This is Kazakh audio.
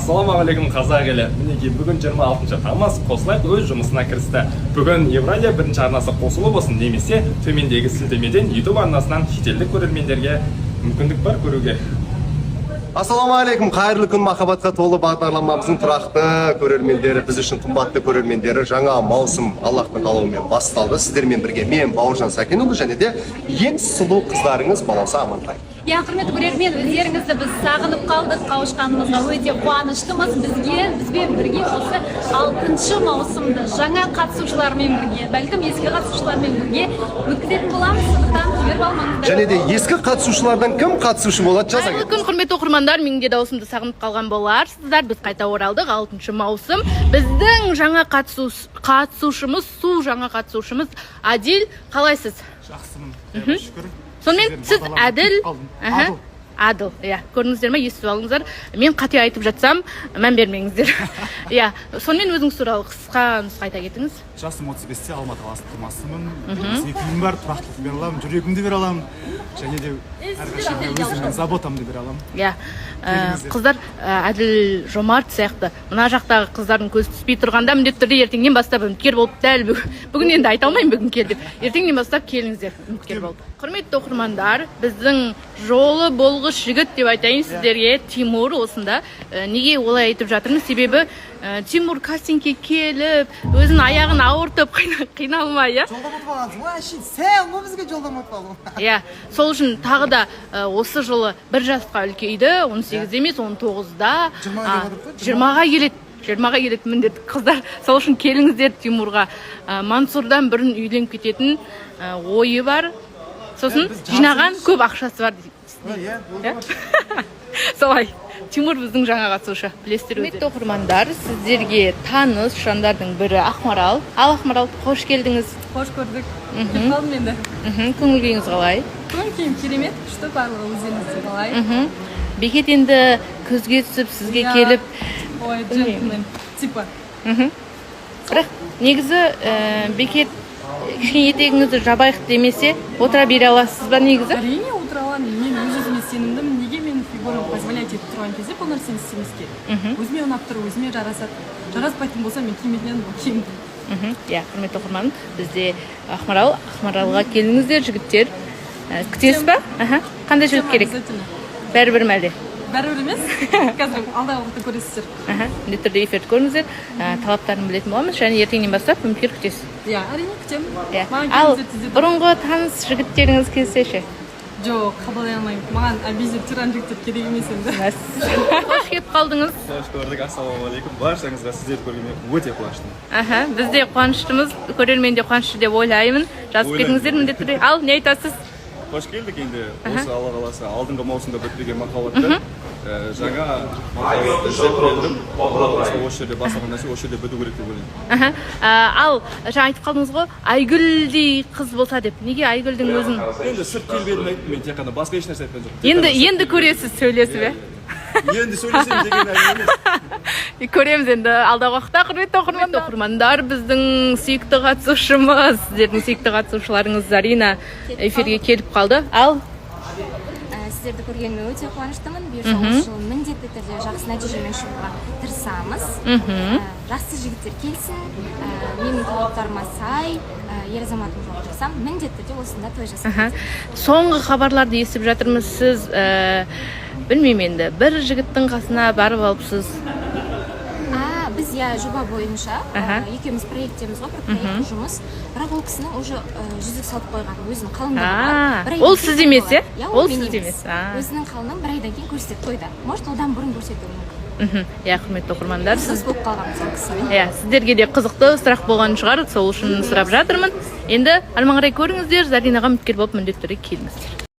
Ассалаумағалейкум қазақ елі. Мінекей бүгін 26 тамыз қосылайық өз жұмысына кірісті. Бүгін Евразия бірінші арнасы қосылу болсын, немесе төмендегі сілтемеден YouTube арнасынан шетелдік көрермендерге мүмкіндік бар көруге. Ассалаумағалейкум, қайырлы күн, махаббатқа толы бағдарламамыздың тұрақты көрермендері, біз үшін қымбатты көрермендері, жаңа маусым Аллахтың қалауымен басталды. Сіздермен бірге мен Бауыржан Сәкенұлы және де ең сұлу қыздарыңыз Балауса Амантай. Құрметті көрермен, өздеріңізді біз сағынып қалдық, қауышқанымызға өте қуаныштымыз. Бізбен бірге осы 6-шы маусымды жаңа қатысушылармен бірге, бәлкім ескі қатысушылармен бірге өткізетін боламыз. Сондықтан жіберіп алмаңыздар. Және де ескі қатысушылардан кім қатысушы болады, жаза кетіңіз. Күн құрметті оқырмандар, менің де даусымды сағынып қалған боларсыздар. Біз қайта оралдық, 6-шы маусым. Біздің жаңа қатысушымыз, жаңа қатысушымыз Адил. Қалайсыз? Жақсымын, шүкір. Сонымен сіз Әділ, Адыл, көрдіңіздер ме, естіп алыңыздар. Мен қате айтып жатсам, мән бермеңіздер. Сонымен өзіңіз туралы қысқа нұсқа айта кетіңіз. Жасым 35-те Алматы қаласының тумасымын. Үйім бар, тұрақтылық бере аламын, жүрегімді бере аламын. Және де әрқашан өзімнің заботамды бере аламын. Қыздар Әділ жомарт сияқты. Мына жақтағы қыздардың көзі түспей тұрғанда міндетті түрде ертеңнен бастап үміткер болып дәл бүгін енді айта алмаймын бүгін кел деп. Ертеңнен бастап келіңіздер үміткер болып. Құрметті оқырмандар, біздің жолы болғыш жігіт деп айтайын сіздерге Тимур осында. Неге олай айтып жатырмыз? Себебі Тимур кастингке келіп, өзінің аяғын ауыртып қиналмай, жолдамат болғансың, сен бізге жолдамат болдың. Сол үшін тағы да осы жылы бір жасқа үлкейді, 18 емес, 19-да, 20-ға келеді. 20-ға келеді міндетті қыздар. Сол үшін келіңіздер Тимурға. Мансурдан бұрын үйленіп кететін ойы бар. Сосын жинаған көп ақшасы бар. Солай. Тимур біздің жаңа қатысушы. Білесіздер өздері. Құрметті оқырмандар, сіздерге таныс жандардың бірі Ақмарал. Ал Ақмарал, қош келдіңіз. Қош көрдік. Келіп қалдым енді. Көңіл күйіңіз қалай? Көңіл күйім керемет, күшті, барлығы өздеріңізде қалай? Бекет енді көзге түсіп, сізге келіп. Ой, джентльмен, типа. Бірақ негізі Бекет кішкене етегіңізді жабайық демесе, отыра бере аласыз ба негізі? Әрине отыра аламын. Мен өз-өзіме сенімдімін. Неге мен фигурам позволяет етіп тұрған кезде бұл нәрсені істемеске? Өзіме ұнап тұр, өзіме жарасады. Жараспайтын болса мен киімнен киемін. Құрметті оқырман, бізде Ақмаралға келіңіздер, жігіттер. Күтесіз ба? Қандай жігіт керек? Бәрібір мәлде? Бәрібір емес, қазір алдағы уақытта көресіздер. Міндетті түрде эфирді көріңіздер, талаптарын білетін боламыз, және ертеңнен бастап үміткер күтесіз. Әрине күтемін. Ал бұрынғы таныс жігіттеріңіз келсеші? Жоқ, қабылдай алмаймын. Маған әбезер тиран жігіттер керек емес енді. Қош келіп қалдыңыз. Қош көрдік, ассалаумағалейкум. Баршаңызға сіздерді көргеніме өте қуаныштымын. Біз де қуаныштымыз, көрермен де қуанышты деп ойлаймын. Жазып кетіңіздер міндетті түрде. Ал не айтасыз? Қош келдік енді. Осы Алла қаласа алдыңғы маусымда бітірген махаббатты жаңа махаббатты іздеп осы жерде бастаған нәрсе осы жерде біту керек деп ойлаймын. Ал жаңа айтып қалдыңыз ғой, Айгүлдей қыз болса деп. Неге Айгүлдің өзін? Енді сырт келбетін айттым, мен тек қана басқа еш нәрсе айтқан жоқпын. Енді көресіз, сөйлесіп, Енді сөйлесем деген әңгіме емес. Көреміз енді алдағы уақытта. Құрметті оқырмандар, біздің сүйікті қатысушымыз, сіздердің сүйікті қатысушыларыңыз Зарина эфирге келіп қалды. Ал сіздерді көргеніме өте қуаныштымын. Бұйырса осы жылы міндетті түрде жақсы нәтижемен шығуға тырысамыз. Жақсы жігіттер келсін, менің талаптарыма сай, ер азаматым жолы тұрсам, міндетті түрде осында той жасаймыз. Соңғы хабарларды естіп жатырмыз, сіз білмеймін енді, бір жігіттің қасына барып алыпсыз. Біз жоба бойынша екеуміз проекттеміз ғой, бір проекті жұмыс. Бірақ ол кісінің уже жүзік салып қойған, өзінің қалыңдығы. Ол сіз емес, Ол сіз емес. Өзінің қалыңын бір айдан кейін көрсетіп қойды. Может, одан бұрын көрсетуі мүмкін. Құрметті оқырмандар, болып қалғанбыз ол кісімен. Сіздерге де қызықты сұрақ болған шығар, сол үшін сұрап жатырмын. Енді арман қарай көріңіздер, Заринаға үміткер болып міндетті түрде келіңіздер.